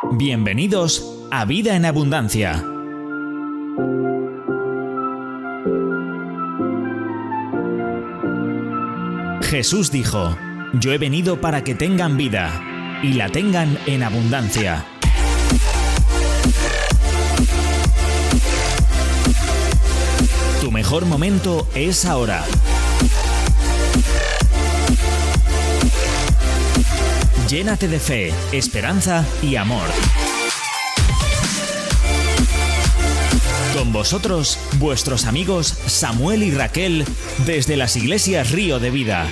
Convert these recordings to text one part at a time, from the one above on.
Bienvenidos a Vida en Abundancia. Jesús dijo: yo he venido para que tengan vida y la tengan en abundancia. Tu mejor momento es ahora. Llénate de fe, esperanza y amor. Con vosotros, vuestros amigos Samuel y Raquel, desde las iglesias Río de Vida.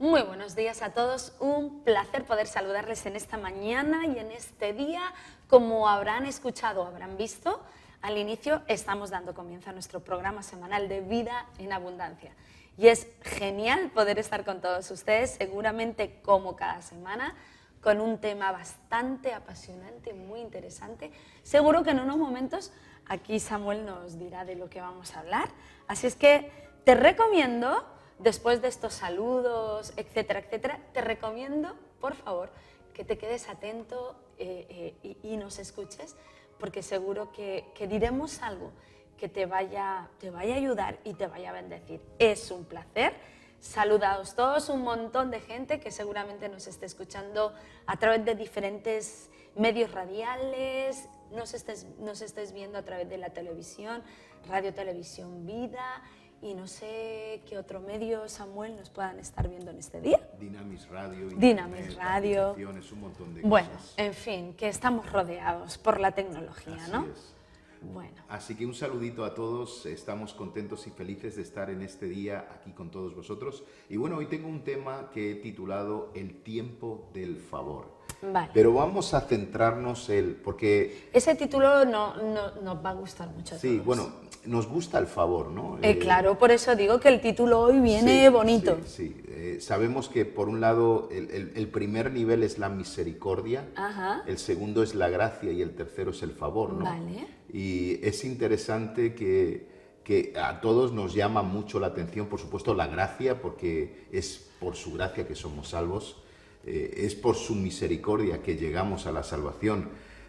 Muy buenos días a todos, un placer poder saludarles en esta mañana y en este día. Como habrán escuchado o habrán visto, al inicio estamos dando comienzo a nuestro programa semanal de Vida en Abundancia. Y es genial poder estar con todos ustedes, seguramente como cada semana, con un tema bastante apasionante, muy interesante. Seguro que en unos momentos aquí Samuel nos dirá de lo que vamos a hablar. Así es que te recomiendo, después de estos saludos, etcétera, etcétera, te recomiendo, por favor, que te quedes atento y nos escuches, porque seguro que diremos algo que te vaya a ayudar y te vaya a bendecir. Es un placer. Saludaos todos, un montón de gente que seguramente nos esté escuchando a través de diferentes medios radiales, nos estés viendo a través de la televisión, Radio Televisión Vida, y no sé qué otro medio, Samuel, nos puedan estar viendo en este día. Dynamis Radio, Dynamis Radio, un montón de cosas. Bueno, en fin, que estamos rodeados por la tecnología, Así ¿no? es. Bueno. Así que un saludito a todos, estamos contentos y felices de estar en este día aquí con todos vosotros. Y bueno, hoy tengo un tema que he titulado El tiempo del favor. Vale. Pero vamos a centrarnos porque... Ese título no nos va a gustar mucho a todos. Sí, bueno, nos gusta el favor, ¿no? Claro, por eso digo que el título hoy viene sí, bonito. Sí. Sabemos que por un lado el primer nivel es la misericordia, Ajá. El segundo es la gracia y el tercero es el favor, ¿no? Vale. Y es interesante que a todos nos llama mucho la atención, por supuesto, la gracia, porque es por su gracia que somos salvos, es por su misericordia que llegamos a la salvación,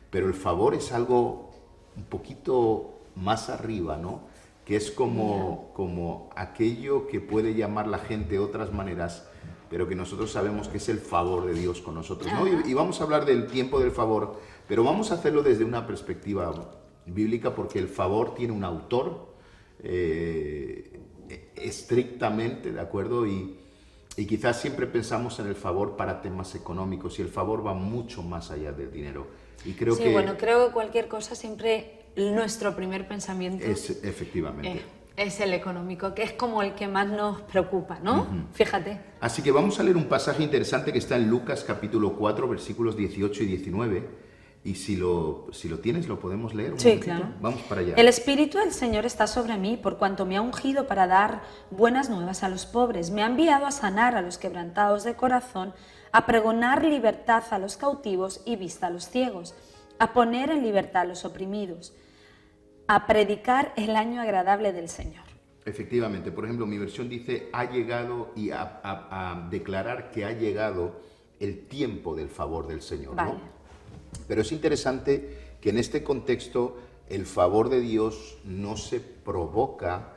pero el favor es algo un poquito más arriba, ¿no? Que es como aquello que puede llamar la gente de otras maneras, pero que nosotros sabemos que es el favor de Dios con nosotros, ¿no? Y vamos a hablar del tiempo del favor, pero vamos a hacerlo desde una perspectiva bíblica, porque el favor tiene un autor estrictamente, ¿de acuerdo? Y quizás siempre pensamos en el favor para temas económicos, y el favor va mucho más allá del dinero. Y creo sí, que bueno, creo que cualquier cosa siempre nuestro primer pensamiento es efectivamente. Es el económico, que es como el que más nos preocupa, ¿no? Fíjate. Así que vamos a leer un pasaje interesante que está en Lucas capítulo 4, versículos 18 y 19. Y si lo tienes, lo podemos leer un momentito. Claro. Vamos para allá. El Espíritu del Señor está sobre mí, por cuanto me ha ungido para dar buenas nuevas a los pobres. Me ha enviado a sanar a los quebrantados de corazón, a pregonar libertad a los cautivos y vista a los ciegos, a poner en libertad a los oprimidos, a predicar el año agradable del Señor. Efectivamente, por ejemplo, mi versión dice ha llegado, y a declarar que ha llegado el tiempo del favor del Señor, vale. ¿no? Pero es interesante que en este contexto el favor de Dios no se provoca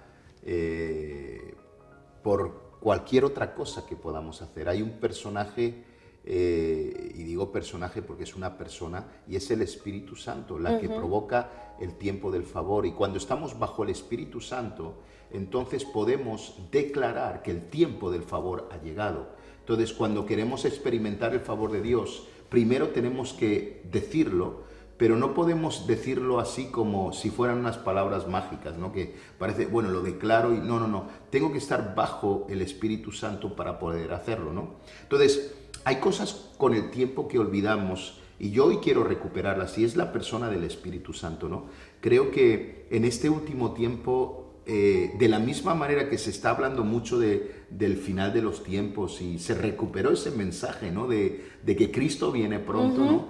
por cualquier otra cosa que podamos hacer. Hay un personaje, y digo personaje porque es una persona, y es el Espíritu Santo, la que provoca el tiempo del favor. Y cuando estamos bajo el Espíritu Santo, entonces podemos declarar que el tiempo del favor ha llegado. Entonces, cuando queremos experimentar el favor de Dios, primero tenemos que decirlo, pero no podemos decirlo así como si fueran unas palabras mágicas, ¿no? Que parece, bueno, lo declaro y no. Tengo que estar bajo el Espíritu Santo para poder hacerlo, ¿no? Entonces, hay cosas con el tiempo que olvidamos y yo hoy quiero recuperarlas, y es la persona del Espíritu Santo, ¿no? Creo que en este último tiempo, de la misma manera que se está hablando mucho del final de los tiempos, y se recuperó ese mensaje, ¿no? De que Cristo viene pronto, ¿no?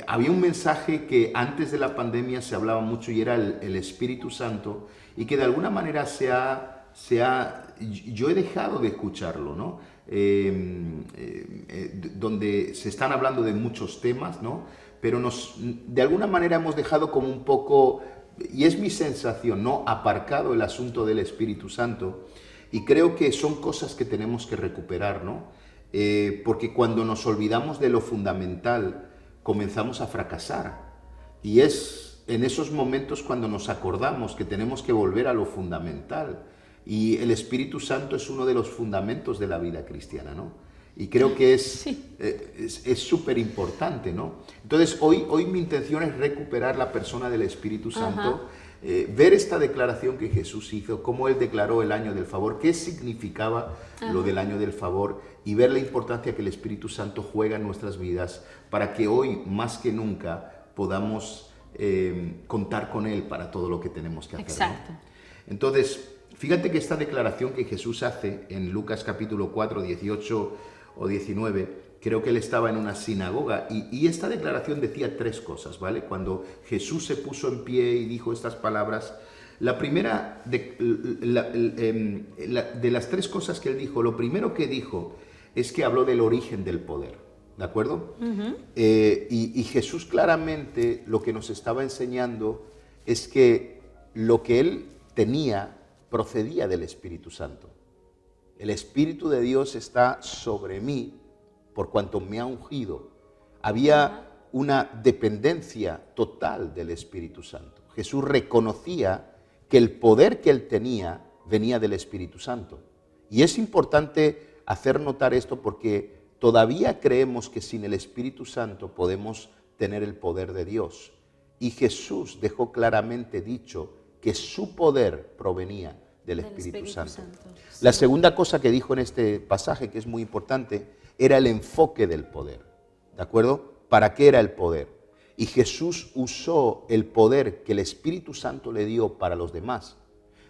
Había un mensaje que antes de la pandemia se hablaba mucho, y era el Espíritu Santo, y que de alguna manera se ha yo he dejado de escucharlo, ¿no? Donde se están hablando de muchos temas, ¿no? Pero de alguna manera hemos dejado como un poco, y es mi sensación, ¿no? Aparcado el asunto del Espíritu Santo, y creo que son cosas que tenemos que recuperar, ¿no? Porque cuando nos olvidamos de lo fundamental, comenzamos a fracasar, y es en esos momentos cuando nos acordamos que tenemos que volver a lo fundamental, y el Espíritu Santo es uno de los fundamentos de la vida cristiana, ¿no? Y creo que es súper importante, ¿no? Entonces, hoy mi intención es recuperar la persona del Espíritu Santo, ver esta declaración que Jesús hizo, cómo Él declaró el año del favor, qué significaba lo del año del favor, y ver la importancia que el Espíritu Santo juega en nuestras vidas para que hoy, más que nunca, podamos contar con Él para todo lo que tenemos que hacer. Exacto. ¿No? Entonces, fíjate que esta declaración que Jesús hace en Lucas capítulo 4, 18 o 19, creo que él estaba en una sinagoga y esta declaración decía tres cosas, ¿vale? Cuando Jesús se puso en pie y dijo estas palabras, la primera de las tres cosas que él dijo, lo primero que dijo es que habló del origen del poder, ¿de acuerdo? Y Jesús claramente lo que nos estaba enseñando es que lo que él tenía procedía del Espíritu Santo. El Espíritu de Dios está sobre mí por cuanto me ha ungido. Había una dependencia total del Espíritu Santo. Jesús reconocía que el poder que él tenía venía del Espíritu Santo. Y es importante hacer notar esto porque todavía creemos que sin el Espíritu Santo podemos tener el poder de Dios. Y Jesús dejó claramente dicho que su poder provenía del Espíritu Santo. Sí. La segunda cosa que dijo en este pasaje, que es muy importante, era el enfoque del poder, ¿de acuerdo? ¿Para qué era el poder? Y Jesús usó el poder que el Espíritu Santo le dio para los demás.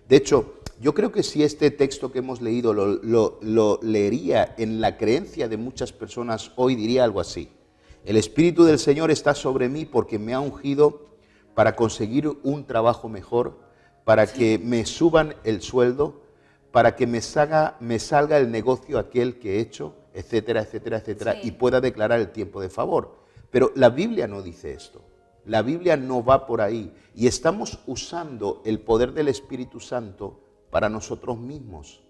De hecho, yo creo que si este texto que hemos leído lo leería en la creencia de muchas personas hoy, diría algo así. El Espíritu del Señor está sobre mí porque me ha ungido para conseguir un trabajo mejor, para que me suban el sueldo, para que me salga el negocio aquel que he hecho, etcétera, etcétera, etcétera, y pueda declarar el tiempo de favor. Pero la Biblia no dice esto. La Biblia no va por ahí. Y estamos usando el poder del Espíritu Santo para nosotros mismos.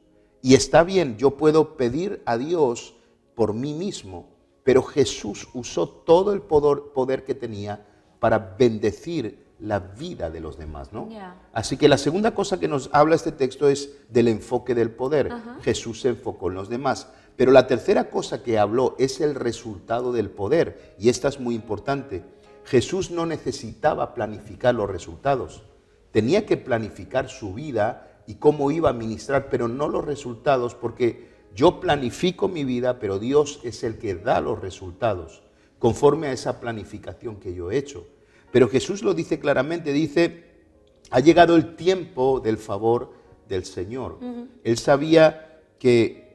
Y está bien, yo puedo pedir a Dios por mí mismo, pero Jesús usó todo el poder que tenía para bendecir la vida de los demás, ¿no? Así que la segunda cosa que nos habla este texto es del enfoque del poder. Jesús se enfocó en los demás. Pero la tercera cosa que habló es el resultado del poder. Y esta es muy importante. Jesús no necesitaba planificar los resultados. Tenía que planificar su vida y cómo iba a ministrar, pero no los resultados, porque yo planifico mi vida, pero Dios es el que da los resultados, conforme a esa planificación que yo he hecho. Pero Jesús lo dice claramente, dice, ha llegado el tiempo del favor del Señor. Él sabía que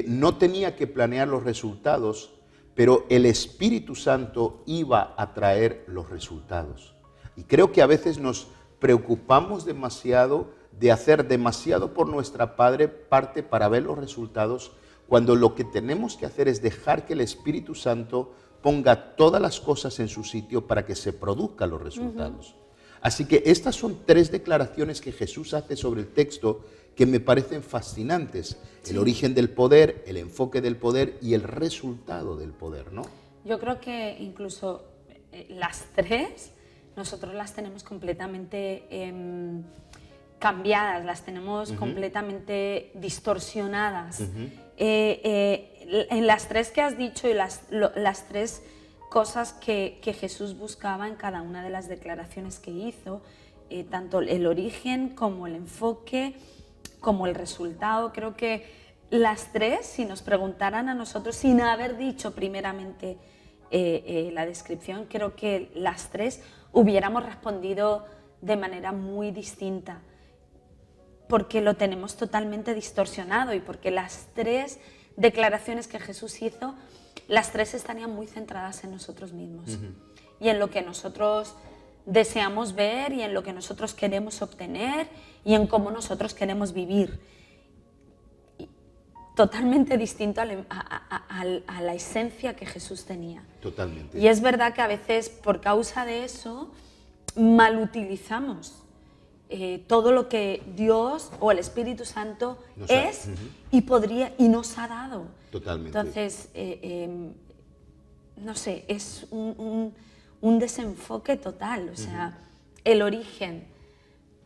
no tenía que planear los resultados, pero el Espíritu Santo iba a traer los resultados. Y creo que a veces nos preocupamos demasiado de hacer demasiado por nuestra parte para ver los resultados, cuando lo que tenemos que hacer es dejar que el Espíritu Santo ponga todas las cosas en su sitio para que se produzcan los resultados. Así que estas son tres declaraciones que Jesús hace sobre el texto que me parecen fascinantes. El origen del poder, el enfoque del poder y el resultado del poder, ¿no? Yo creo que incluso las tres nosotros las tenemos completamente cambiadas, las tenemos completamente distorsionadas. En las tres que has dicho y las tres cosas que Jesús buscaba en cada una de las declaraciones que hizo, tanto el origen como el enfoque, como el resultado, creo que las tres, si nos preguntaran a nosotros, sin haber dicho primeramente la descripción, creo que las tres hubiéramos respondido de manera muy distinta, porque lo tenemos totalmente distorsionado y porque las tres declaraciones que Jesús hizo, las tres estarían muy centradas en nosotros mismos y en lo que nosotros deseamos ver y en lo que nosotros queremos obtener y en cómo nosotros queremos vivir. totalmente distinto a la esencia que Jesús tenía. Totalmente. Y es verdad que a veces por causa de eso malutilizamos todo lo que Dios o el Espíritu Santo es y nos ha dado. Totalmente. Entonces, no sé, es un desenfoque total, o sea, el origen.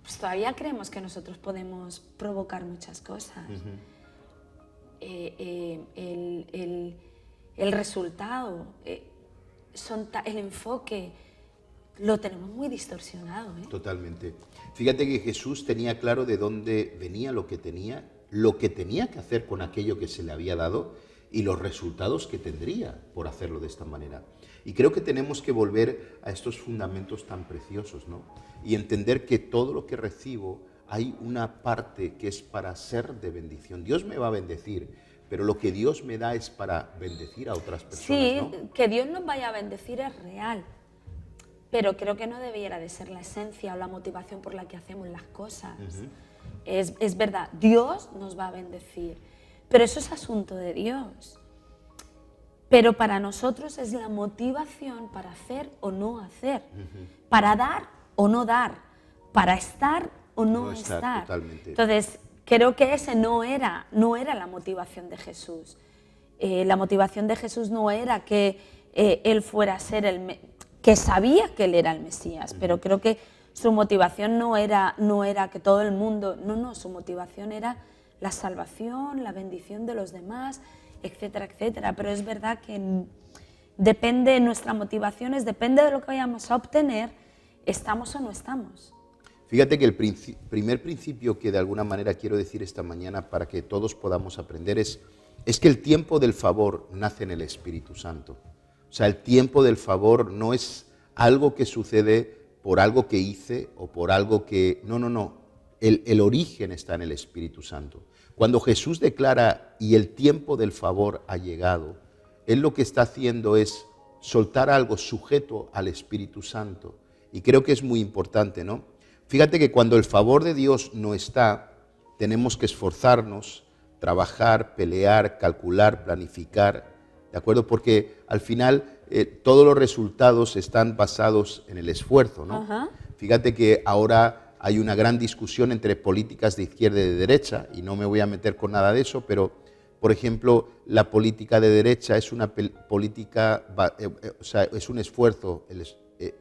Pues todavía creemos que nosotros podemos provocar muchas cosas. El resultado, el enfoque, lo tenemos muy distorsionado. Totalmente. Fíjate que Jesús tenía claro de dónde venía lo que tenía que hacer con aquello que se le había dado y los resultados que tendría por hacerlo de esta manera. Y creo que tenemos que volver a estos fundamentos tan preciosos, ¿no? Y entender que todo lo que recibo hay una parte que es para ser de bendición. Dios me va a bendecir, pero lo que Dios me da es para bendecir a otras personas, sí, ¿no? Que Dios nos vaya a bendecir es real, pero creo que no debiera de ser la esencia o la motivación por la que hacemos las cosas. Es verdad, Dios nos va a bendecir, pero eso es asunto de Dios. Pero para nosotros es la motivación para hacer o no hacer, para dar o no dar, para estar o no estar. Totalmente. Entonces, creo que ese no era la motivación de Jesús. La motivación de Jesús no era que Él fuera a ser que sabía que Él era el Mesías, pero creo que su motivación no era que todo el mundo, su motivación era la salvación, la bendición de los demás, etcétera, etcétera. Pero es verdad que depende de nuestras motivaciones, depende de lo que vayamos a obtener, estamos o no estamos. Fíjate que el primer principio que de alguna manera quiero decir esta mañana para que todos podamos aprender es que el tiempo del favor nace en el Espíritu Santo. O sea, el tiempo del favor no es algo que sucede por algo que hice o por algo que... No. El origen está en el Espíritu Santo. Cuando Jesús declara, y el tiempo del favor ha llegado, Él lo que está haciendo es soltar algo sujeto al Espíritu Santo. Y creo que es muy importante, ¿no? Fíjate que cuando el favor de Dios no está, tenemos que esforzarnos, trabajar, pelear, calcular, planificar, ¿de acuerdo? Porque al final todos los resultados están basados en el esfuerzo, ¿no? Fíjate que ahora hay una gran discusión entre políticas de izquierda y de derecha, y no me voy a meter con nada de eso, pero, por ejemplo, la política de derecha es una política, o sea, es un esfuerzo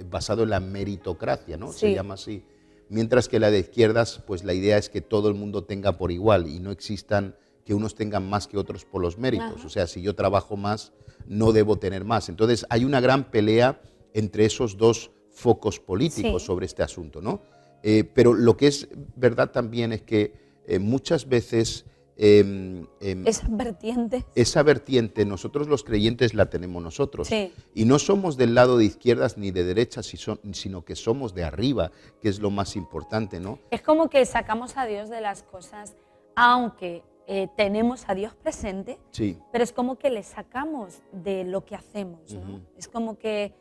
basado en la meritocracia, ¿no? Sí. Se llama así. Mientras que la de izquierdas, pues la idea es que todo el mundo tenga por igual y no existan que unos tengan más que otros por los méritos. O sea, si yo trabajo más, no debo tener más. Entonces, hay una gran pelea entre esos dos focos políticos sobre este asunto, ¿no? Pero lo que es verdad también es que muchas veces... esa vertiente nosotros los creyentes la tenemos nosotros. Sí. Y no somos del lado de izquierdas ni de derechas, sino que somos de arriba, que es lo más importante, ¿no? Es como que sacamos a Dios de las cosas, aunque tenemos a Dios presente, Sí. pero es como que le sacamos de lo que hacemos, ¿no? Es como que,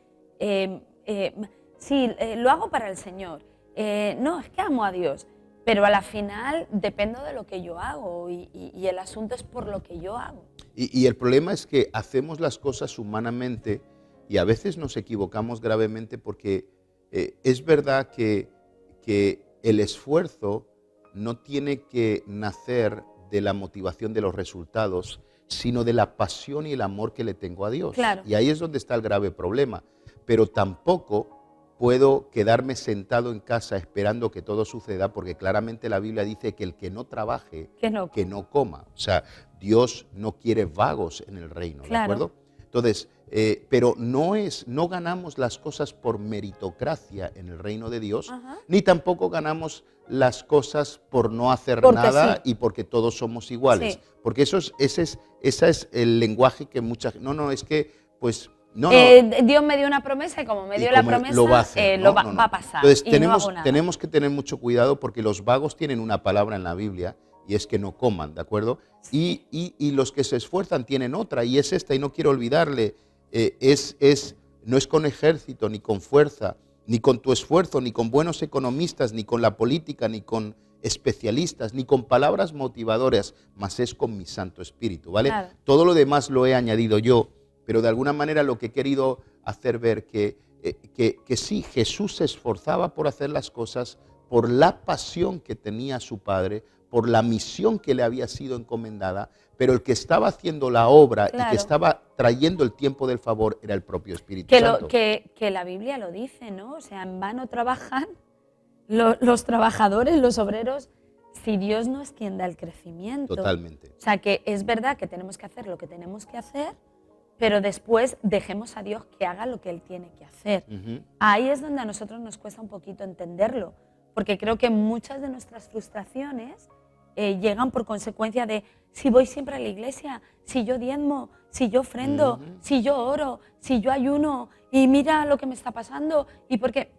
sí, lo hago para el Señor. No, es que amo a Dios, pero a la final dependo de lo que yo hago y el asunto es por lo que yo hago. Y el problema es que hacemos las cosas humanamente y a veces nos equivocamos gravemente porque es verdad que el esfuerzo no tiene que nacer de la motivación de los resultados, sino de la pasión y el amor que le tengo a Dios. Claro. Y ahí es donde está el grave problema. Pero tampoco puedo quedarme sentado en casa esperando que todo suceda, porque claramente la Biblia dice que el que no trabaje, que no coma. O sea, Dios no quiere vagos en el reino, ¿de acuerdo? Entonces, pero no ganamos las cosas por meritocracia en el reino de Dios, ni tampoco ganamos las cosas por no hacer nada y porque todos somos iguales. Porque ese es el lenguaje que muchas... No, es que, pues... Dios me dio una promesa y como me dio la promesa, lo va a hacer, va a pasar. Entonces, y no hago nada. tenemos que tener mucho cuidado porque los vagos tienen una palabra en la Biblia y es que no coman, ¿de acuerdo? Y los que se esfuerzan tienen otra y es esta, y no quiero olvidarle, no es con ejército, ni con fuerza, ni con tu esfuerzo, ni con buenos economistas, ni con la política, ni con especialistas, ni con palabras motivadoras, mas es con mi Santo Espíritu, ¿vale? Claro. Todo lo demás lo he añadido yo, pero de alguna manera lo que he querido hacer ver que sí, Jesús se esforzaba por hacer las cosas por la pasión que tenía su Padre, por la misión que le había sido encomendada, pero el que estaba haciendo la obra y Claro. que estaba trayendo el tiempo del favor era el propio Espíritu Que, Santo. que la Biblia lo dice, ¿no? O sea, en vano trabajan los trabajadores, los obreros, si Dios no es quien da el crecimiento. Totalmente. O sea, que es verdad que tenemos que hacer lo que tenemos que hacer, pero después dejemos a Dios que haga lo que Él tiene que hacer. Ujú. Ahí es donde a nosotros nos cuesta un poquito entenderlo, porque creo que muchas de nuestras frustraciones llegan por consecuencia de si voy siempre a la iglesia, si yo diezmo, si yo ofrendo, si yo oro, si yo ayuno, y mira lo que me está pasando, y porque...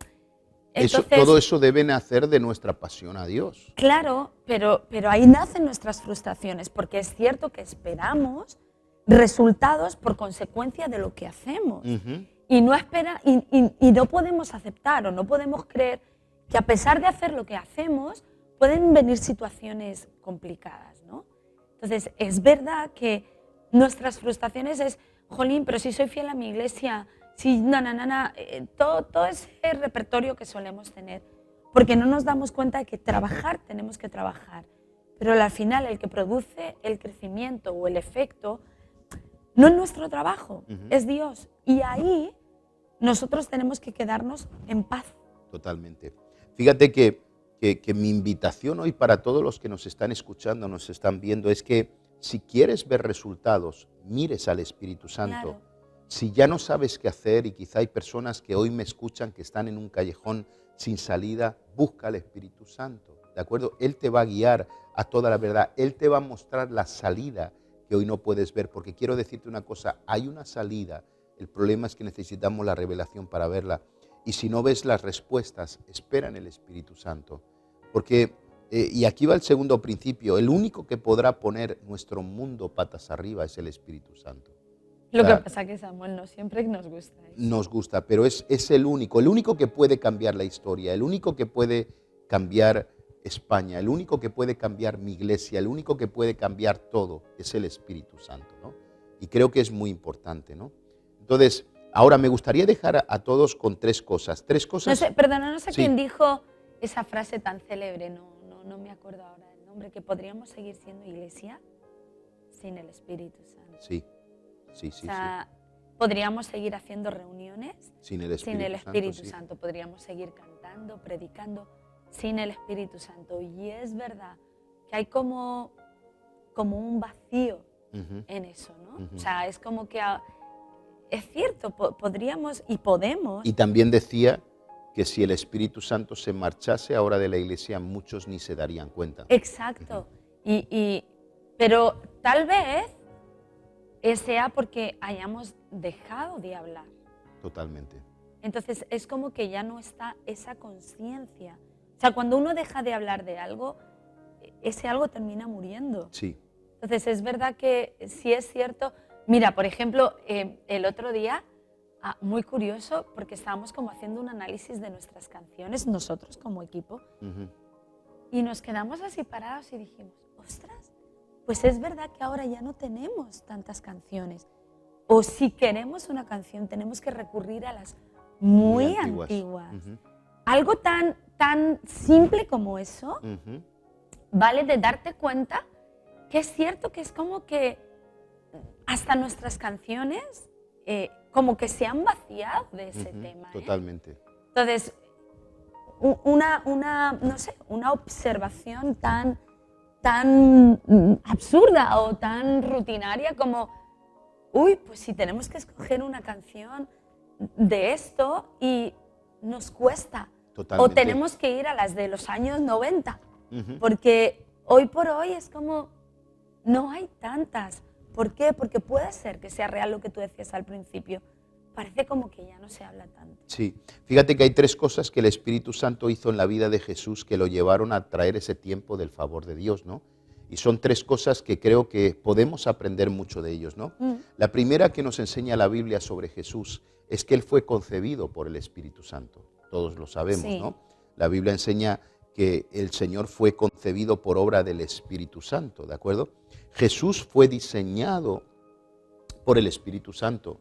Todo eso debe nacer de nuestra pasión a Dios. Claro, pero ahí nacen nuestras frustraciones, porque es cierto que esperamos resultados por consecuencia de lo que hacemos. Ujú. Y no podemos aceptar o no podemos creer que a pesar de hacer lo que hacemos, pueden venir situaciones complicadas, ¿no? Entonces, es verdad que nuestras frustraciones es, jolín, pero si soy fiel a mi iglesia, si todo ese repertorio que solemos tener, porque no nos damos cuenta de que trabajar tenemos que trabajar, pero al final el que produce el crecimiento o el efecto no es nuestro trabajo, es Dios. Y ahí nosotros tenemos que quedarnos en paz. Totalmente. Fíjate que mi invitación hoy para todos los que nos están escuchando, nos están viendo, es que si quieres ver resultados, mires al Espíritu Santo. Claro. Si ya no sabes qué hacer y quizá hay personas que hoy me escuchan que están en un callejón sin salida, busca al Espíritu Santo, ¿de acuerdo? Él te va a guiar a toda la verdad, Él te va a mostrar la salida que hoy no puedes ver, porque quiero decirte una cosa, hay una salida, el problema es que necesitamos la revelación para verla, y si no ves las respuestas, espera en el Espíritu Santo, porque, y aquí va el segundo principio, el único que podrá poner nuestro mundo patas arriba es el Espíritu Santo. Lo Claro. que pasa es que Samuel no siempre nos gusta eso. Nos gusta, pero es el único que puede cambiar la historia, el único que puede cambiar España, el único que puede cambiar mi iglesia, el único que puede cambiar todo, es el Espíritu Santo, ¿no? Y creo que es muy importante, ¿no? Entonces, ahora me gustaría dejar a todos con tres cosas. No sé, perdona, no sé Sí. quién dijo esa frase tan célebre, no me acuerdo ahora del nombre, que podríamos seguir siendo iglesia sin el Espíritu Santo. Sí, sí, O sí, sea, podríamos seguir haciendo reuniones sin el Espíritu, sin el Espíritu sí. Santo. Podríamos seguir cantando, predicando sin el Espíritu Santo. Y es verdad que hay como un vacío Ujú. en eso, ¿no? Ujú. O sea, es como que es cierto, podríamos y podemos. Y también decía que si el Espíritu Santo se marchase ahora de la iglesia, muchos ni se darían cuenta. Exacto. Pero tal vez sea porque hayamos dejado de hablar. Totalmente. Entonces es como que ya no está esa conciencia. O sea, cuando uno deja de hablar de algo, ese algo termina muriendo. Sí. Entonces es verdad que sí es cierto. Mira, por ejemplo, el otro día, muy curioso, porque estábamos como haciendo un análisis de nuestras canciones, nosotros como equipo, Ujú. y nos quedamos así parados y dijimos, ostras, pues es verdad que ahora ya no tenemos tantas canciones. O si queremos una canción, tenemos que recurrir a las muy antiguas. Ujú. Algo tan simple como eso, Ujú. vale de darte cuenta que es cierto que es como que hasta nuestras canciones como que se han vaciado de ese Ujú. tema. Totalmente. Entonces, no sé, una observación tan absurda o tan rutinaria como, uy, pues si tenemos que escoger una canción de esto y nos cuesta, Totalmente. o tenemos que ir a las de los años 90, Ujú. porque hoy por hoy es como, no hay tantas. ¿Por qué? Porque puede ser que sea real lo que tú decías al principio. Parece como que ya no se habla tanto. Sí, fíjate que hay tres cosas que el Espíritu Santo hizo en la vida de Jesús que lo llevaron a traer ese tiempo del favor de Dios, ¿no? Y son tres cosas que creo que podemos aprender mucho de ellos, ¿no? La primera que nos enseña la Biblia sobre Jesús es que Él fue concebido por el Espíritu Santo. Todos lo sabemos, Sí. ¿no? La Biblia enseña que el Señor fue concebido por obra del Espíritu Santo, ¿de acuerdo? Jesús fue diseñado por el Espíritu Santo.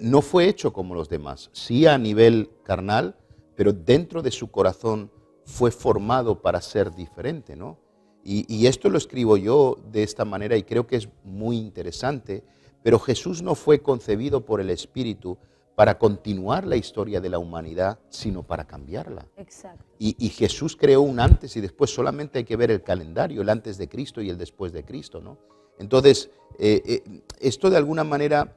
No fue hecho como los demás, sí a nivel carnal, pero dentro de su corazón fue formado para ser diferente, ¿no? Y esto lo escribo yo de esta manera y creo que es muy interesante, pero Jesús no fue concebido por el Espíritu para continuar la historia de la humanidad, sino para cambiarla. Exacto. Y Jesús creó un antes y después, solamente hay que ver el calendario, el antes de Cristo y el después de Cristo, ¿no? Entonces, esto de alguna manera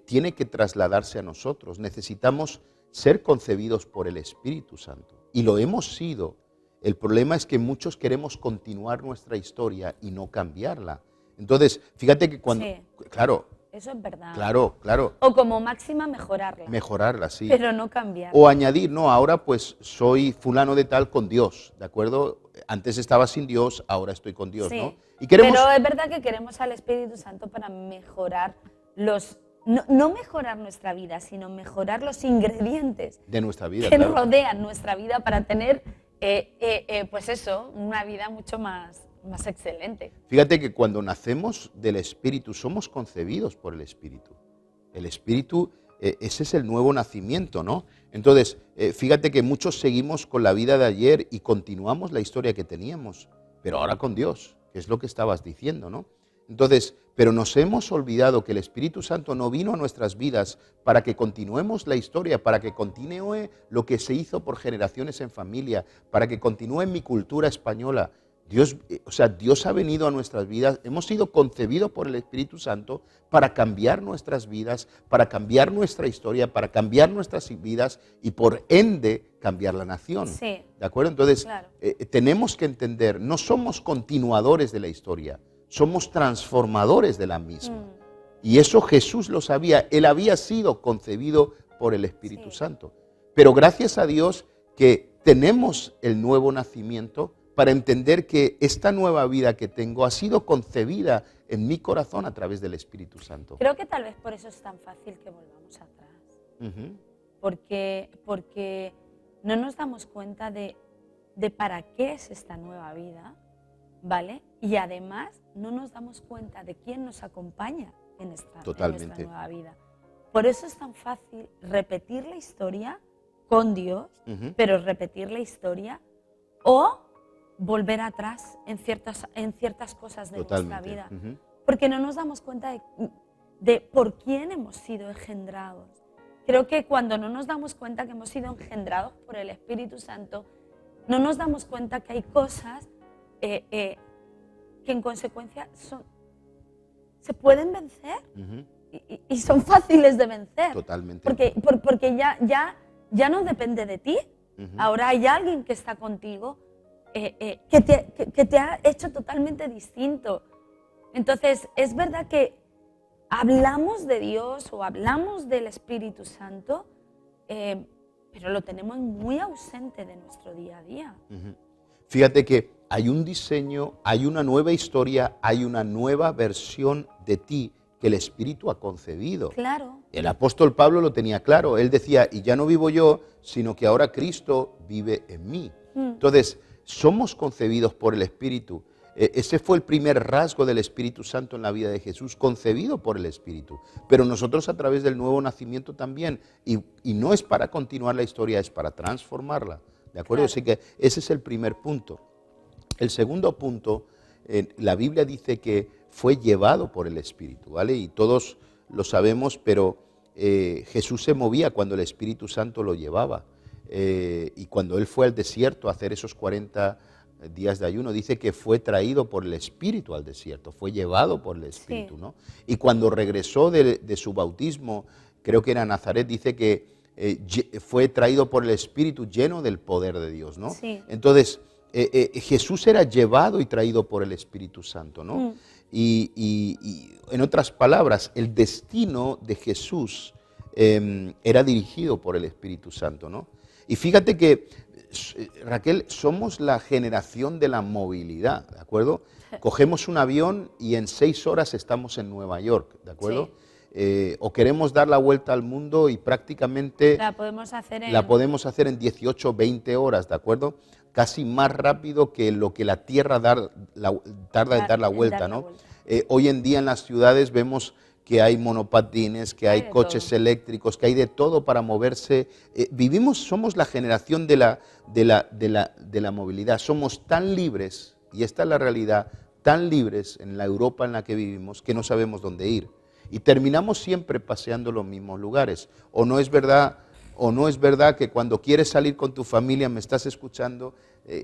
tiene que trasladarse a nosotros. Necesitamos ser concebidos por el Espíritu Santo. Y lo hemos sido. El problema es que muchos queremos continuar nuestra historia y no cambiarla. Entonces, fíjate que cuando... Sí. Claro. Eso es verdad. Claro, claro. O como máxima mejorarla. Mejorarla, sí. Pero no cambiarla. O añadir, no, ahora pues soy fulano de tal con Dios, ¿de acuerdo? Antes estaba sin Dios, ahora estoy con Dios, Sí. ¿no? Y queremos... Pero es verdad que queremos al Espíritu Santo para mejorar no mejorar nuestra vida, sino mejorar los ingredientes de nuestra vida, que claro. rodean nuestra vida para tener, pues eso, una vida mucho más excelente. Fíjate que cuando nacemos del Espíritu, somos concebidos por el Espíritu. El Espíritu, ese es el nuevo nacimiento, ¿no? Entonces, fíjate que muchos seguimos con la vida de ayer y continuamos la historia que teníamos, pero ahora con Dios, que es lo que estabas diciendo, ¿no? Entonces, pero nos hemos olvidado que el Espíritu Santo no vino a nuestras vidas para que continuemos la historia, para que continúe lo que se hizo por generaciones en familia, para que continúe en mi cultura española. Dios ha venido a nuestras vidas, hemos sido concebidos por el Espíritu Santo para cambiar nuestras vidas, para cambiar nuestra historia, para cambiar nuestras vidas y por ende cambiar la nación. Sí. ¿De acuerdo? Entonces, Claro. tenemos que entender, no somos continuadores de la historia, somos transformadores de la misma. Y eso Jesús lo sabía, Él había sido concebido por el Espíritu Santo. Pero gracias a Dios que tenemos el nuevo nacimiento para entender que esta nueva vida que tengo ha sido concebida en mi corazón a través del Espíritu Santo. Creo que tal vez por eso es tan fácil que volvamos atrás. Ujú. Porque no nos damos cuenta de para qué es esta nueva vida, ¿vale? Y además no nos damos cuenta de quién nos acompaña en nuestra nueva vida. Por eso es tan fácil repetir la historia con Dios, Ujú. pero repetir la historia o volver atrás en ciertas cosas de nuestra Totalmente. vida. Ujú. Porque no nos damos cuenta de por quién hemos sido engendrados. Creo que cuando no nos damos cuenta que hemos sido engendrados por el Espíritu Santo, no nos damos cuenta que hay cosas que en consecuencia se pueden vencer Ujú. y son fáciles de vencer. Totalmente. Porque ya no depende de ti. Ujú. Ahora hay alguien que está contigo que te ha hecho totalmente distinto. Entonces, es verdad que hablamos de Dios o hablamos del Espíritu Santo, pero lo tenemos muy ausente de nuestro día a día. Ujú. Fíjate que hay un diseño, hay una nueva historia, hay una nueva versión de ti que el Espíritu ha concebido. Claro. El apóstol Pablo lo tenía claro. Él decía, y ya no vivo yo, sino que ahora Cristo vive en mí. Entonces, somos concebidos por el Espíritu. Ese fue el primer rasgo del Espíritu Santo en la vida de Jesús, concebido por el Espíritu. Pero nosotros a través del nuevo nacimiento también. Y no es para continuar la historia, es para transformarla. ¿De acuerdo? Claro. Así que ese es el primer punto. El segundo punto, la Biblia dice que fue llevado por el Espíritu, ¿vale? Y todos lo sabemos, pero Jesús se movía cuando el Espíritu Santo lo llevaba. Y cuando Él fue al desierto a hacer esos 40 días de ayuno, dice que fue traído por el Espíritu al desierto, fue llevado por el Espíritu, Sí. ¿no? Y cuando regresó de su bautismo, creo que era Nazaret, dice que fue traído por el Espíritu lleno del poder de Dios, ¿no? Sí. Entonces, Jesús era llevado y traído por el Espíritu Santo, ¿no? Y en otras palabras, el destino de Jesús era dirigido por el Espíritu Santo, ¿no? Y fíjate que, Raquel, somos la generación de la movilidad, ¿de acuerdo? Cogemos un avión y en 6 horas estamos en Nueva York, ¿de acuerdo? Sí. o queremos dar la vuelta al mundo y prácticamente La podemos hacer en... la podemos hacer en 18, 20 horas, ¿de acuerdo? Casi más rápido que lo que la Tierra tarda en dar la vuelta, ¿no? Hoy en día en las ciudades vemos que hay monopatines, que hay coches eléctricos, que hay de todo para moverse. Somos la generación de la movilidad, somos tan libres, y esta es la realidad, tan libres en la Europa en la que vivimos, que no sabemos dónde ir. Y terminamos siempre paseando los mismos lugares. ¿O no es verdad que cuando quieres salir con tu familia, me estás escuchando,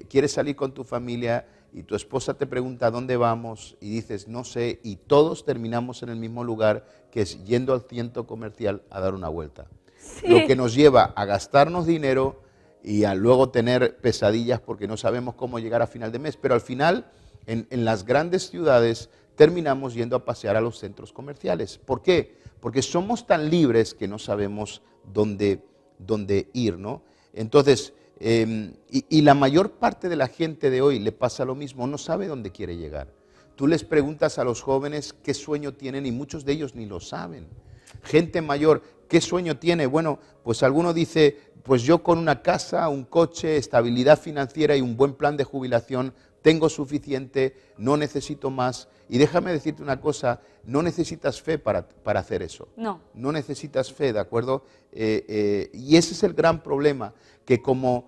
quieres salir con tu familia y tu esposa te pregunta ¿dónde vamos? Y dices no sé, y todos terminamos en el mismo lugar, que es yendo al centro comercial a dar una vuelta. Sí. Lo que nos lleva a gastarnos dinero y a luego tener pesadillas porque no sabemos cómo llegar a final de mes. Pero al final, en las grandes ciudades, terminamos yendo a pasear a los centros comerciales. ¿Por qué? Porque somos tan libres que no sabemos dónde ir, ¿no? Entonces, y la mayor parte de la gente de hoy le pasa lo mismo, no sabe dónde quiere llegar. Tú les preguntas a los jóvenes qué sueño tienen y muchos de ellos ni lo saben. Gente mayor, ¿qué sueño tiene? Bueno, pues alguno dice, pues yo con una casa, un coche, estabilidad financiera y un buen plan de jubilación tengo suficiente, no necesito más. Y déjame decirte una cosa, no necesitas fe para hacer eso. No. No necesitas fe, ¿de acuerdo? Y ese es el gran problema, que como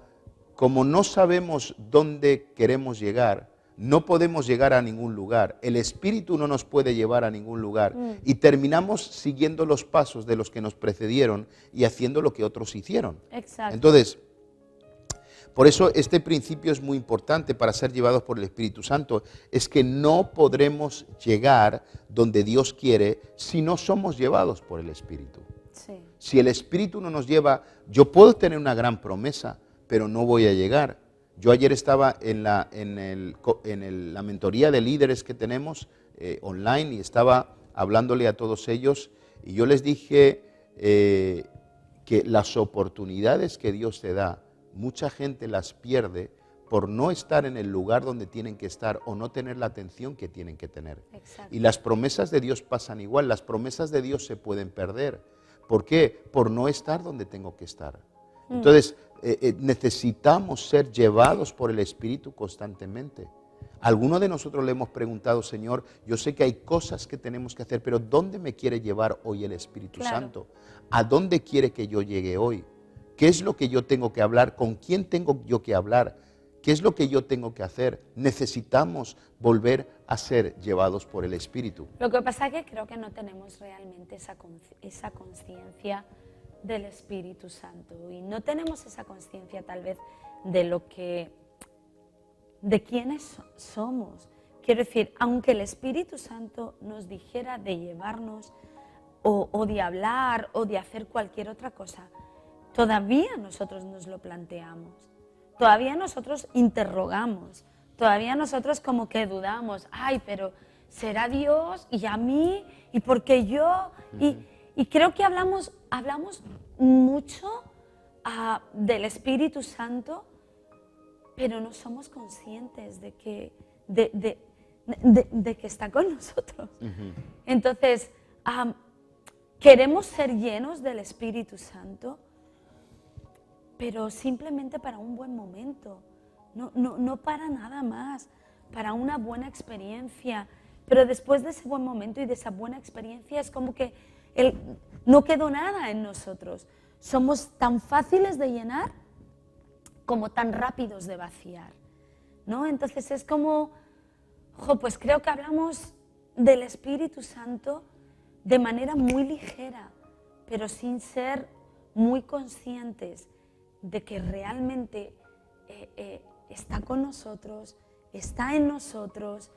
no sabemos dónde queremos llegar, no podemos llegar a ningún lugar. El Espíritu no nos puede llevar a ningún lugar. Y terminamos siguiendo los pasos de los que nos precedieron y haciendo lo que otros hicieron. Exacto. Entonces, por eso este principio es muy importante para ser llevados por el Espíritu Santo. Es que no podremos llegar donde Dios quiere si no somos llevados por el Espíritu. Sí. Si el Espíritu no nos lleva, yo puedo tener una gran promesa, pero no voy a llegar. Yo ayer estaba en la mentoría de líderes que tenemos online y estaba hablándole a todos ellos y yo les dije que las oportunidades que Dios te da, mucha gente las pierde por no estar en el lugar donde tienen que estar o no tener la atención que tienen que tener. Exacto. Y las promesas de Dios pasan igual, las promesas de Dios se pueden perder. ¿Por qué? Por no estar donde tengo que estar. Entonces, necesitamos ser llevados por el Espíritu constantemente. Algunos de nosotros le hemos preguntado, Señor, yo sé que hay cosas que tenemos que hacer, pero ¿dónde me quiere llevar hoy el Espíritu Santo? ¿A dónde quiere que yo llegue hoy? ¿Qué es lo que yo tengo que hablar? ¿Con quién tengo yo que hablar? ¿Qué es lo que yo tengo que hacer? Necesitamos volver a ser llevados por el Espíritu. Lo que pasa es que creo que no tenemos realmente esa conciencia del Espíritu Santo y no tenemos esa conciencia tal vez de quiénes somos. Quiero decir, aunque el Espíritu Santo nos dijera de llevarnos o de hablar o de hacer cualquier otra cosa, todavía nosotros nos lo planteamos, todavía nosotros interrogamos, todavía nosotros como que dudamos, ay, pero ¿será Dios? ¿Y a mí? ¿Y por qué yo? Y creo que hablamos mucho del Espíritu Santo, pero no somos conscientes de que está con nosotros. Entonces, queremos ser llenos del Espíritu Santo, pero simplemente para un buen momento, no para nada más, para una buena experiencia. Pero después de ese buen momento y de esa buena experiencia es como que no quedó nada en nosotros. Somos tan fáciles de llenar como tan rápidos de vaciar, ¿no? Entonces es como, pues creo que hablamos del Espíritu Santo de manera muy ligera, pero sin ser muy conscientes de que realmente está con nosotros, está en nosotros,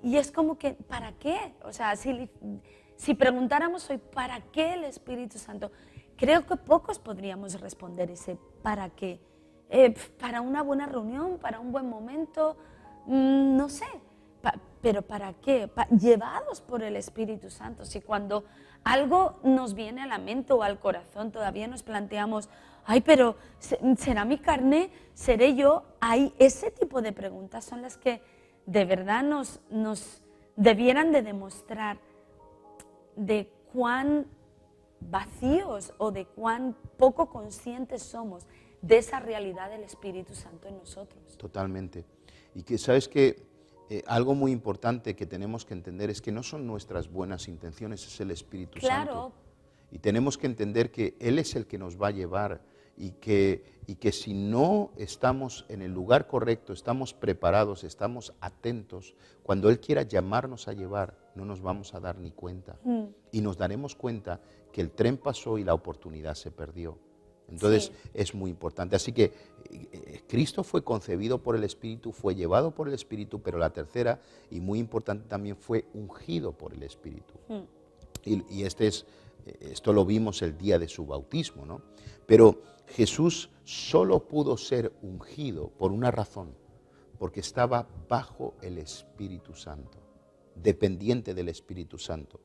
y es como que, ¿para qué? O sea, si preguntáramos hoy, ¿para qué el Espíritu Santo? Creo que pocos podríamos responder ese ¿para qué? Para una buena reunión, para un buen momento, no sé, pero ¿para qué? Llevados por el Espíritu Santo. Si cuando algo nos viene a la mente o al corazón todavía nos planteamos, ay, pero ¿será mi carne? ¿Seré yo? Ese tipo de preguntas son las que de verdad nos debieran de demostrar de cuán vacíos o de cuán poco conscientes somos de esa realidad del Espíritu Santo en nosotros. Totalmente. Y que sabes que algo muy importante que tenemos que entender es que no son nuestras buenas intenciones, es el Espíritu Santo. Y tenemos que entender que Él es el que nos va a llevar y que si no estamos en el lugar correcto, estamos preparados, estamos atentos, cuando Él quiera llamarnos a llevar, no nos vamos a dar ni cuenta. Y nos daremos cuenta que el tren pasó y la oportunidad se perdió. Entonces es muy importante. Así que Cristo fue concebido por el Espíritu, fue llevado por el Espíritu, pero la tercera, y muy importante también, fue ungido por el Espíritu. Y esto lo vimos el día de su bautismo, ¿no? Pero Jesús solo pudo ser ungido por una razón, porque estaba bajo el Espíritu Santo, dependiente del Espíritu Santo.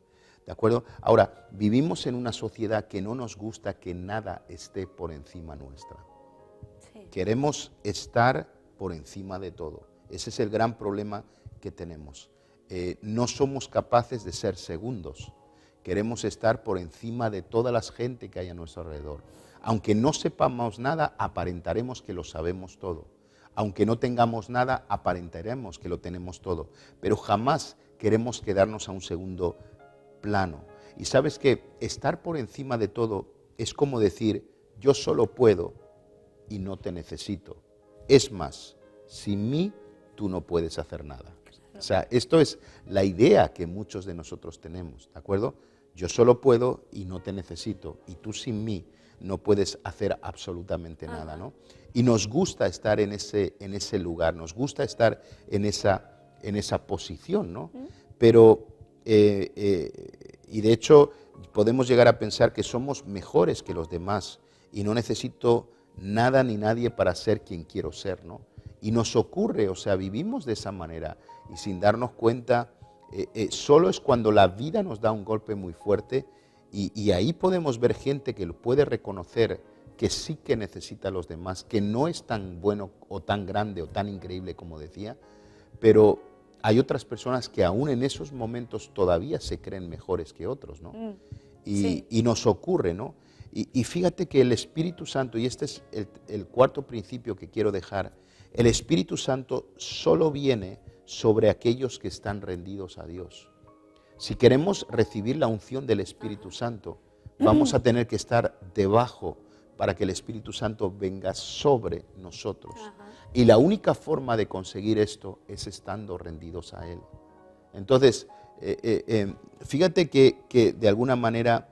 ¿De acuerdo? Ahora, vivimos en una sociedad que no nos gusta que nada esté por encima nuestra. Sí. Queremos estar por encima de todo. Ese es el gran problema que tenemos. No somos capaces de ser segundos. Queremos estar por encima de toda la gente que hay a nuestro alrededor. Aunque no sepamos nada, aparentaremos que lo sabemos todo. Aunque no tengamos nada, aparentaremos que lo tenemos todo. Pero jamás queremos quedarnos a un segundo plano. Y sabes que estar por encima de todo es como decir, yo solo puedo y no te necesito. Es más, sin mí tú no puedes hacer nada. O sea, esto es la idea que muchos de nosotros tenemos, ¿de acuerdo? Yo solo puedo y no te necesito, y tú sin mí no puedes hacer absolutamente nada, ¿no? Y nos gusta estar en ese lugar, nos gusta estar en esa posición, ¿no? Pero y de hecho podemos llegar a pensar que somos mejores que los demás y no necesito nada ni nadie para ser quien quiero ser, ¿no? Y nos ocurre, o sea, vivimos de esa manera y sin darnos cuenta, solo es cuando la vida nos da un golpe muy fuerte y ahí podemos ver gente que puede reconocer que sí que necesita a los demás, que no es tan bueno o tan grande o tan increíble como decía, pero hay otras personas que aún en esos momentos todavía se creen mejores que otros, ¿no? Y nos ocurre, ¿no? Y fíjate que el Espíritu Santo, y este es el cuarto principio que quiero dejar, el Espíritu Santo solo viene sobre aquellos que están rendidos a Dios. Si queremos recibir la unción del Espíritu Santo, vamos a tener que estar debajo para que el Espíritu Santo venga sobre nosotros. Y la única forma de conseguir esto es estando rendidos a Él. Entonces, fíjate que de alguna manera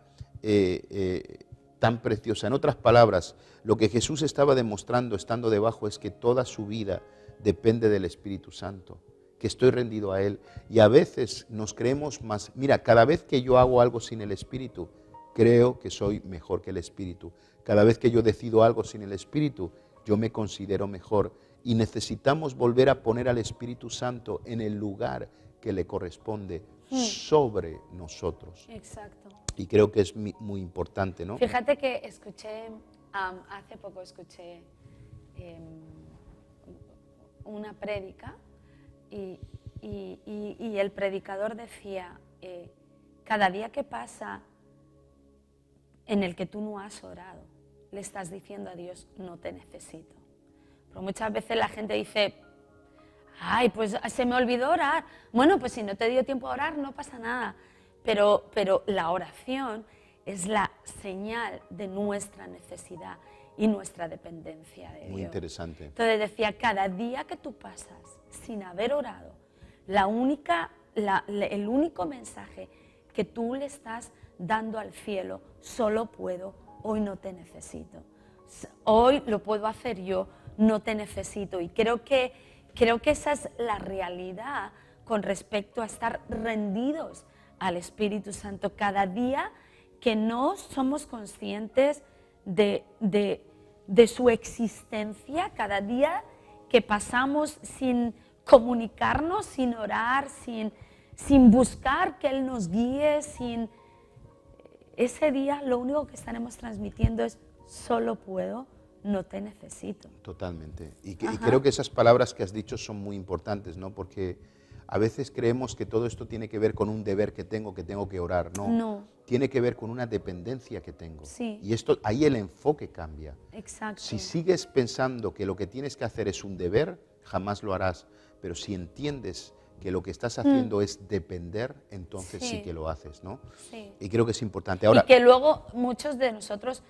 tan preciosa. En otras palabras, lo que Jesús estaba demostrando estando debajo es que toda su vida depende del Espíritu Santo, que estoy rendido a Él. Y a veces nos creemos más, mira, cada vez que yo hago algo sin el Espíritu, creo que soy mejor que el Espíritu. Cada vez que yo decido algo sin el Espíritu, yo me considero mejor. Y necesitamos volver a poner al Espíritu Santo en el lugar que le corresponde sobre nosotros. Exacto. Y creo que es muy importante, ¿no? Fíjate que hace poco escuché una prédica y el predicador decía, cada día que pasa en el que tú no has orado, le estás diciendo a Dios, no te necesito. Pero muchas veces la gente dice, ay, pues se me olvidó orar. Bueno, pues si no te dio tiempo a orar, no pasa nada. Pero la oración es la señal de nuestra necesidad y nuestra dependencia de Dios. Muy interesante. Entonces decía, cada día que tú pasas sin haber orado, el único mensaje que tú le estás dando al cielo, solo puedo, hoy no te necesito. Hoy lo puedo hacer yo, no te necesito. Y creo que esa es la realidad con respecto a estar rendidos al Espíritu Santo. Cada día que no somos conscientes de su existencia, cada día que pasamos sin comunicarnos, sin orar, sin buscar que Él nos guíe, ese día lo único que estaremos transmitiendo es solo puedo, no te necesito. Totalmente. Y creo que esas palabras que has dicho son muy importantes, ¿no? Porque A veces creemos que todo esto tiene que ver con un deber que tengo que orar. No, No. tiene que ver con una dependencia que tengo. Sí. Y esto, ahí el enfoque cambia. Exacto. Si sigues pensando que lo que tienes que hacer es un deber, jamás lo harás. Pero si entiendes que lo que estás haciendo es depender, entonces sí Sí. que lo haces, ¿no? Sí. Y creo que es importante. Ahora, Y que luego muchos de nosotros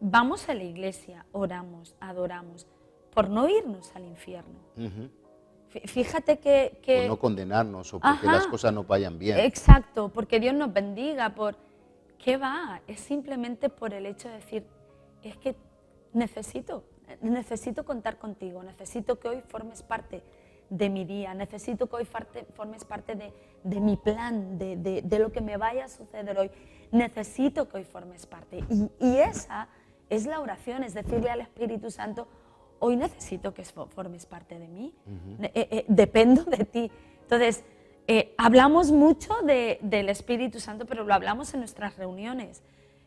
vamos a la iglesia, oramos, adoramos, por no irnos al infierno. ujú, Fíjate que... por no condenarnos o porque Ajá. las cosas no vayan bien. Exacto, porque Dios nos bendiga, por... ¿Qué va? Es simplemente por el hecho de decir, es que necesito contar contigo, necesito que hoy formes parte de mi día, necesito que hoy formes parte de mi plan, de lo que me vaya a suceder hoy, necesito que hoy formes parte. Y esa es la oración, es decirle al Espíritu Santo, hoy necesito que formes parte de mí, dependo de ti. Entonces, hablamos mucho del Espíritu Santo, pero lo hablamos en nuestras reuniones.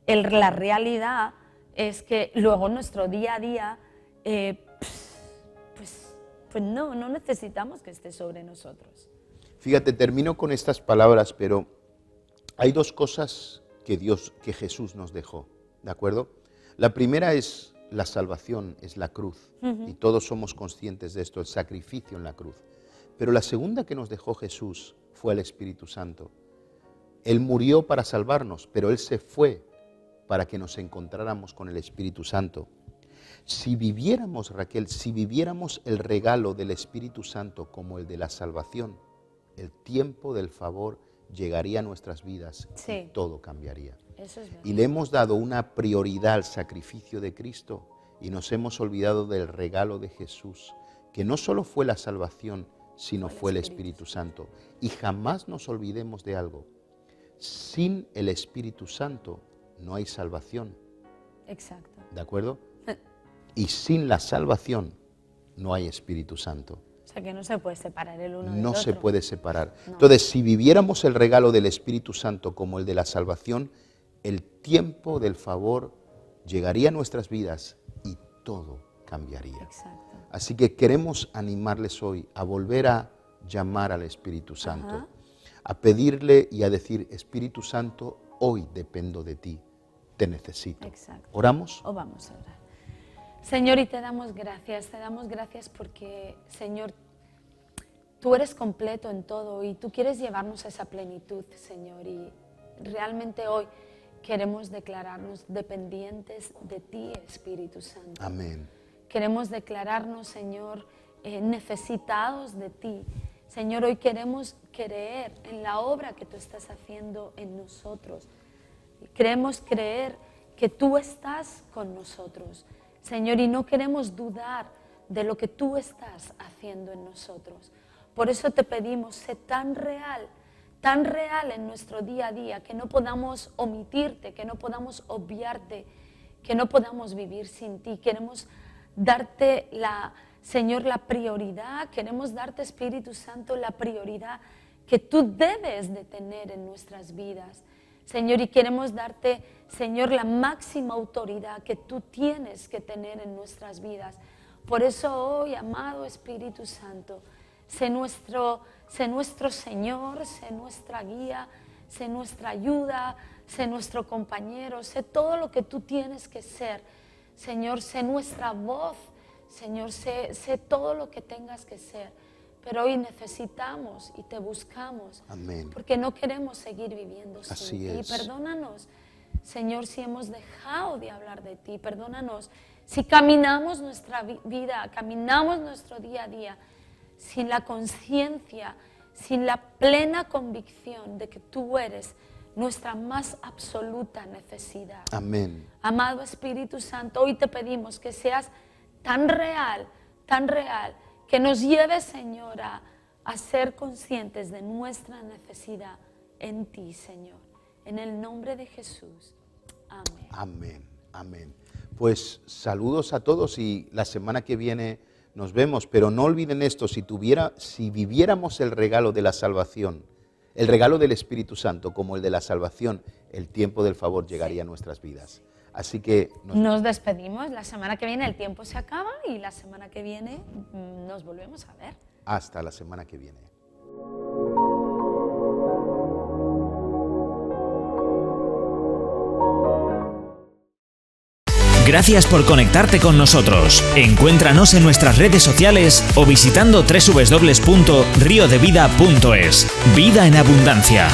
La realidad es que luego en nuestro día a día, pues no necesitamos que esté sobre nosotros. Fíjate, termino con estas palabras, pero hay dos cosas que Jesús nos dejó, ¿de acuerdo? La primera es la salvación, es la cruz, y todos somos conscientes de esto, el sacrificio en la cruz. Pero la segunda que nos dejó Jesús fue el Espíritu Santo. Él murió para salvarnos, pero Él se fue para que nos encontráramos con el Espíritu Santo. Si viviéramos, Raquel, si viviéramos el regalo del Espíritu Santo como el de la salvación, el tiempo del favor llegaría a nuestras vidas Sí. y todo cambiaría. Eso es verdad. Y le hemos dado una prioridad al sacrificio de Cristo y nos hemos olvidado del regalo de Jesús, que no solo fue la salvación, sino fue el Espíritu Santo. Y jamás nos olvidemos de algo. Sin el Espíritu Santo no hay salvación, Exacto. ¿de acuerdo? Y sin la salvación no hay Espíritu Santo. O sea que no se puede separar el uno del No otro. se puede separar. No. Entonces, si viviéramos el regalo del Espíritu Santo como el de la salvación, el tiempo del favor llegaría a nuestras vidas y todo cambiaría. Exacto. Así que queremos animarles hoy a volver a llamar al Espíritu Santo, Ajá. a pedirle y a decir, Espíritu Santo, hoy dependo de ti, te necesito. Exacto. ¿Oramos? O vamos a orar. Señor, y te damos gracias porque, Señor, tú eres completo en todo y tú quieres llevarnos a esa plenitud, Señor, y realmente hoy queremos declararnos dependientes de ti, Espíritu Santo. Amén. Queremos declararnos, Señor, necesitados de ti. Señor, hoy queremos creer en la obra que tú estás haciendo en nosotros. Queremos creer que tú estás con nosotros, Señor, y no queremos dudar de lo que tú estás haciendo en nosotros. Por eso te pedimos, sé tan real en nuestro día a día, que no podamos omitirte, que no podamos obviarte, que no podamos vivir sin ti. Queremos darte, Señor, la prioridad, queremos darte, Espíritu Santo, la prioridad que tú debes de tener en nuestras vidas. Señor, y queremos darte, Señor, la máxima autoridad que tú tienes que tener en nuestras vidas. Por eso hoy, amado Espíritu Santo, sé nuestro Señor, sé nuestra guía, sé nuestra ayuda, sé nuestro compañero, sé todo lo que tú tienes que ser. Señor, sé nuestra voz, Señor, sé todo lo que tengas que ser. Pero hoy necesitamos y te buscamos. Amén. Porque no queremos seguir viviendo Así sin ti. es. Perdónanos, Señor, si hemos dejado de hablar de ti. Perdónanos si caminamos nuestra vida, caminamos nuestro día a día sin la conciencia, sin la plena convicción de que tú eres nuestra más absoluta necesidad. Amén. Amado Espíritu Santo, hoy te pedimos que seas tan real, que nos lleves, Señor, a ser conscientes de nuestra necesidad en ti, Señor. En el nombre de Jesús. Amén. Amén. Amén. Pues saludos a todos y la semana que viene nos vemos, pero no olviden esto, si viviéramos el regalo de la salvación, el regalo del Espíritu Santo como el de la salvación, el tiempo del favor llegaría a nuestras vidas. Así que nos despedimos. La semana que viene el tiempo se acaba y la semana que viene nos volvemos a ver. Hasta la semana que viene. Gracias por conectarte con nosotros. Encuéntranos en nuestras redes sociales o visitando www.riodevida.es. Vida en abundancia.